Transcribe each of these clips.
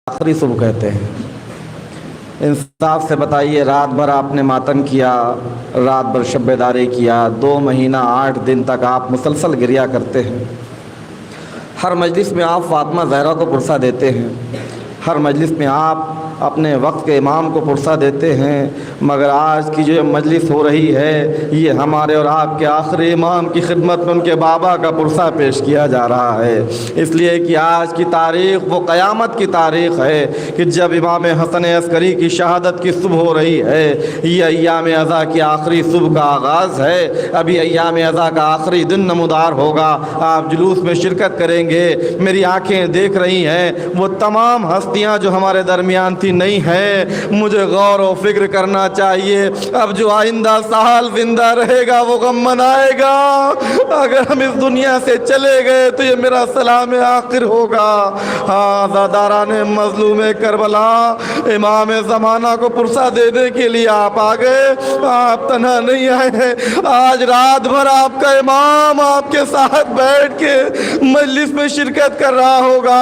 آخری صبح کہتے ہیں۔ انصاف سے بتائیے، رات بھر آپ نے ماتم کیا، رات بھر شب بیداری کیا، 2 مہینہ 8 دن تک آپ مسلسل گریا کرتے ہیں۔ ہر مجلس میں آپ فاطمہ زہرا کو پرسہ دیتے ہیں، ہر مجلس میں آپ اپنے وقت کے امام کو پرسہ دیتے ہیں، مگر آج کی جو مجلس ہو رہی ہے یہ ہمارے اور آپ کے آخری امام کی خدمت میں ان کے بابا کا پرسہ پیش کیا جا رہا ہے، اس لیے کہ آج کی تاریخ وہ قیامت کی تاریخ ہے کہ جب امام حسن عسکری کی شہادت کی صبح ہو رہی ہے۔ یہ ایام عزا کی آخری صبح کا آغاز ہے، ابھی ایام عزا کا آخری دن نمودار ہوگا، آپ جلوس میں شرکت کریں گے۔ میری آنکھیں دیکھ رہی ہیں وہ تمام ہستیاں جو ہمارے درمیان تھی نہیں ہے، مجھے غور و فکر کرنا چاہیے۔ اب جو آئندہ سال زندہ رہے گا وہ غم منائے گا، اگر ہم اس دنیا سے چلے گئے تو یہ میرا سلام آخر ہوگا۔ عزاداران مظلوم کربلا، امام زمانہ کو پرسہ دینے کے لیے آپ آ گئے، آپ تنہا نہیں آئے ہیں، آج رات بھر آپ کا امام آپ کے ساتھ بیٹھ کے مجلس میں شرکت کر رہا ہوگا،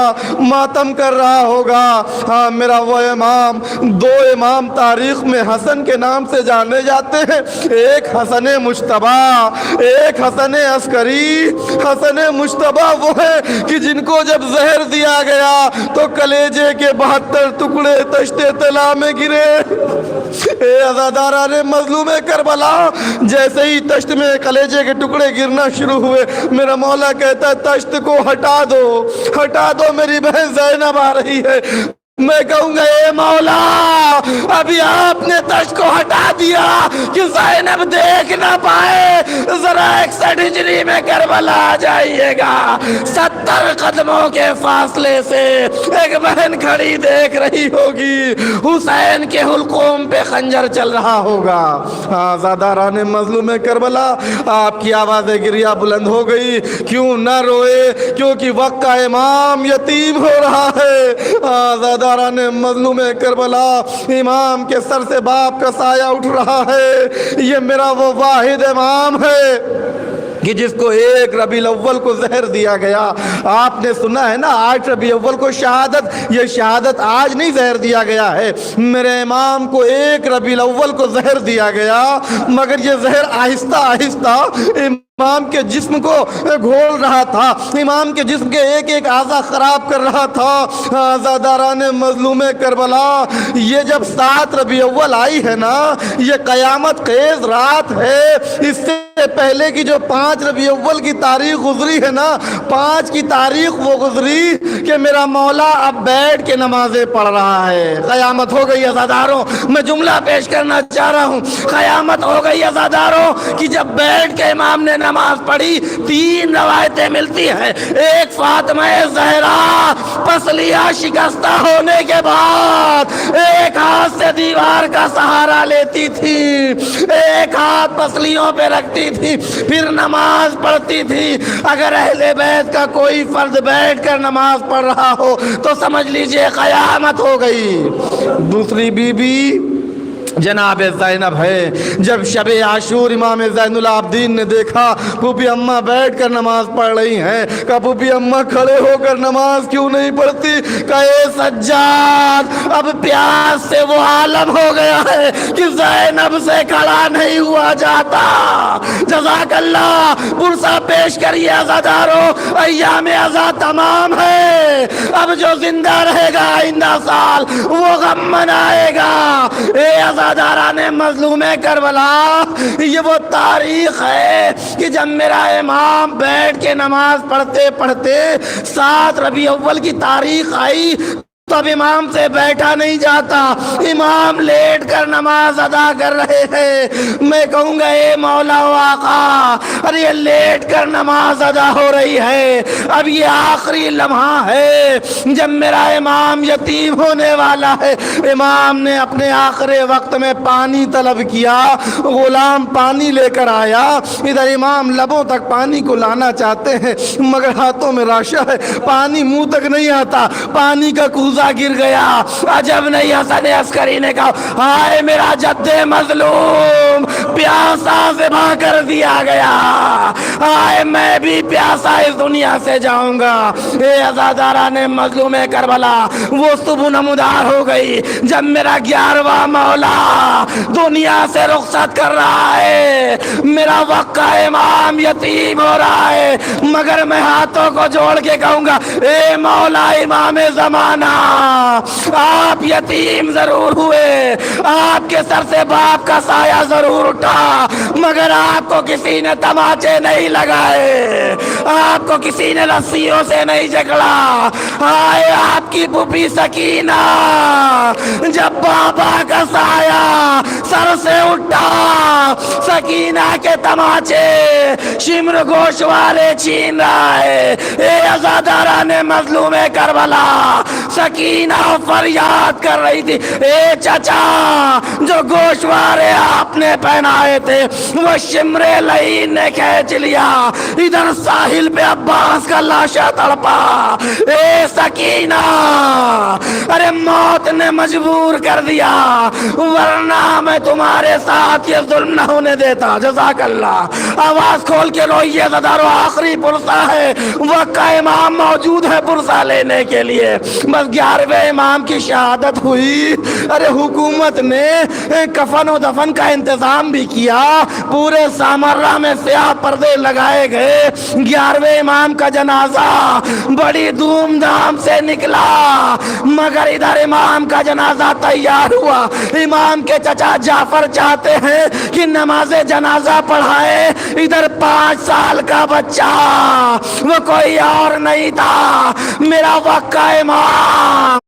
ماتم کر رہا ہوگا۔ ہاں، میرا وہ امام، 2 امام تاریخ میں حسن کے نام سے جانے جاتے ہیں، ایک حسن مجتبی، ایک حسن عسکری۔ حسن مجتبی وہ ہے کہ جن کو جب زہر دیا گیا تو کلیجے کے 72 ٹکڑے تشت طلا میں گرے۔ اے عزاداران مظلوم کربلا، جیسے ہی تشت میں کلیجے کے ٹکڑے گرنا شروع ہوئے، میرا مولا کہتا ہے تشت کو ہٹا دو، ہٹا دو، میری بہن زینب آ رہی ہے۔ میں کہوں گا اے مولا، ابھی آپ نے تشت کو ہٹا دیا کہ زینب دیکھ نہ پائے، ذرا 61 ہجری میں کربلا آ جائیے گا، 70 قدموں کے فاصلے سے ایک بہن کھڑی دیکھ رہی ہوگی، حسین کے حلقوم پہ خنجر چل رہا ہوگا۔ عزاداران مظلوم کربلا، آپ کی آواز گریہ بلند ہو گئی، کیوں نہ روئے، کیونکہ وقت کا امام یتیم ہو رہا ہے۔ عزاداران مظلوم کربلا، امام کے سر سے باپ کا سایہ اٹھ رہا ہے، یہ میرا وہ واحد امام ہے کہ جس کو 1 ربیع الاول کو زہر دیا گیا۔ آپ نے سنا ہے نا 8 ربیع الاول کو شہادت، یہ شہادت آج نہیں زہر دیا گیا ہے، میرے امام کو 1 ربیع الاول کو زہر دیا گیا، مگر یہ زہر آہستہ آہستہ امام کے جسم کو گھول رہا تھا، امام کے جسم کے ایک ایک اعضا خراب کر رہا تھا۔ عزاداران مظلوم کربلا، یہ جب 7 ربیع الاول آئی ہے نا، یہ قیامت خیز رات ہے۔ اس سے پہلے کی جو 5 ربیع الاول کی تاریخ گزری ہے نا، 5 کی تاریخ وہ گزری کہ میرا مولا اب بیٹھ کے نمازیں پڑھ رہا ہے۔ قیامت ہو گئی عزاداروں، میں جملہ پیش کرنا چاہ رہا ہوں، قیامت ہو گئی عزاداروں کہ جب بیٹھ کے امام نے نماز پڑھی۔ 3 روایتیں ملتی ہیں، ایک فاطمہ زہرا پسلیاں شکستہ ہونے کے بعد ایک ہاتھ سے دیوار کا سہارا لیتی تھی، ایک ہاتھ پسلیوں پہ رکھتی تھی، پھر نماز پڑھتی تھی۔ اگر اہل بیت کا کوئی فرد بیٹھ کر نماز پڑھ رہا ہو تو سمجھ لیجئے قیامت ہو گئی۔ دوسری بی بی جناب زینب ہے۔ جب شب عاشور امام زین العابدین نے دیکھا پھوپھی اماں بیٹھ کر نماز پڑھ رہی ہیں، کہا پھوپھی اماں کھڑے ہو کر نماز کیوں نہیں پڑھتی؟ کہا اے سجاد، اب پیاس سے وہ عالم ہو گیا ہے کہ زینب سے کھڑا نہیں ہوا جاتا۔ جزاک اللہ، پرسہ پیش کریے عزاداروں، ایام عزا تمام ہے، اب جو زندہ رہے گا آئندہ سال وہ غم منائے گا۔ اے عزاداران مظلوم کربلا، یہ وہ تاریخ ہے کہ جب میرا امام بیٹھ کے نماز پڑھتے پڑھتے 7 ربیع الاول کی تاریخ آئی، تب امام سے بیٹھا نہیں جاتا، امام لیٹ کر نماز ادا کر رہے ہیں۔ میں کہوں گا اے مولا و آقا، ارے یہ لیٹ کر نماز ادا ہو رہی ہے، اب یہ آخری لمحہ ہے جب میرا امام یتیم ہونے والا ہے۔ امام نے اپنے آخری وقت میں پانی طلب کیا، غلام پانی لے کر آیا، ادھر امام لبوں تک پانی کو لانا چاہتے ہیں مگر ہاتھوں میں راشا ہے، پانی منہ تک نہیں آتا، پانی کا کوزہ حمزہ گر گیا، عجب نہیں حسن عسکری نے کہا ہائے میرا جد مظلوم پیاسا ذبح کر دیا گیا، ہائے میں بھی پیاسا اس دنیا سے جاؤں گا۔ اے عزاداران مظلوم کربلا، وہ صبح نمودار ہو گئی جب میرا 11واں مولا دنیا سے رخصت کر رہا ہے، میرا وقع امام یتیم ہو رہا ہے، مگر میں ہاتھوں کو جوڑ کے کہوں گا اے مولا امام زمانہ، آپ یتیم ضرور ہوئے، آپ کے سر سے باپ کا سایہ ضرور اٹھا، مگر آپ کو کسی نے تماچے نہیں لگائے، آپ کو کسی نے رسیوں سے نہیں جکڑا۔ ہائے آپ کی پھوپھی سکینہ، جب بابا کا سایہ سر سے اٹھا، سکینہ کے تماچے شمر گوش والے چھین رہا ہے۔ اے عزاداران مظلوم کربلا، سکینہ فریاد کر رہی تھی اے چچا، جو گوشوارے آپ نے پہنائے تھے وہ شمر لعین نے کھینچ لیا، ادھر ساحل پہ عباس کا لاشا تڑپا۔ اے سکینہ، ارے موت نے مجبور کر دیا، ورنہ میں تمہارے ساتھ یہ ظلم نہ ہونے دیتا۔ جزاک اللہ، آواز کھول کے روئیے زدارو، آخری پرسہ ہے، وقع امام موجود ہے پرسہ لینے کے لیے۔ بس 11ویں امام کی شہادت ہوئی، ارے حکومت نے کفن و دفن کا انتظام بھی کیا، پورے سامرہ میں سیاہ پردے لگائے گئے، 11ویں امام کا جنازہ بڑی دھوم دھام سے نکلا، مگر ادھر امام کا جنازہ تیار ہوا۔ امام کے چچا جعفر چاہتے ہیں کہ نماز جنازہ پڑھائے، ادھر 5 سال کا بچہ، وہ کوئی اور نہیں تھا، میرا وقع امام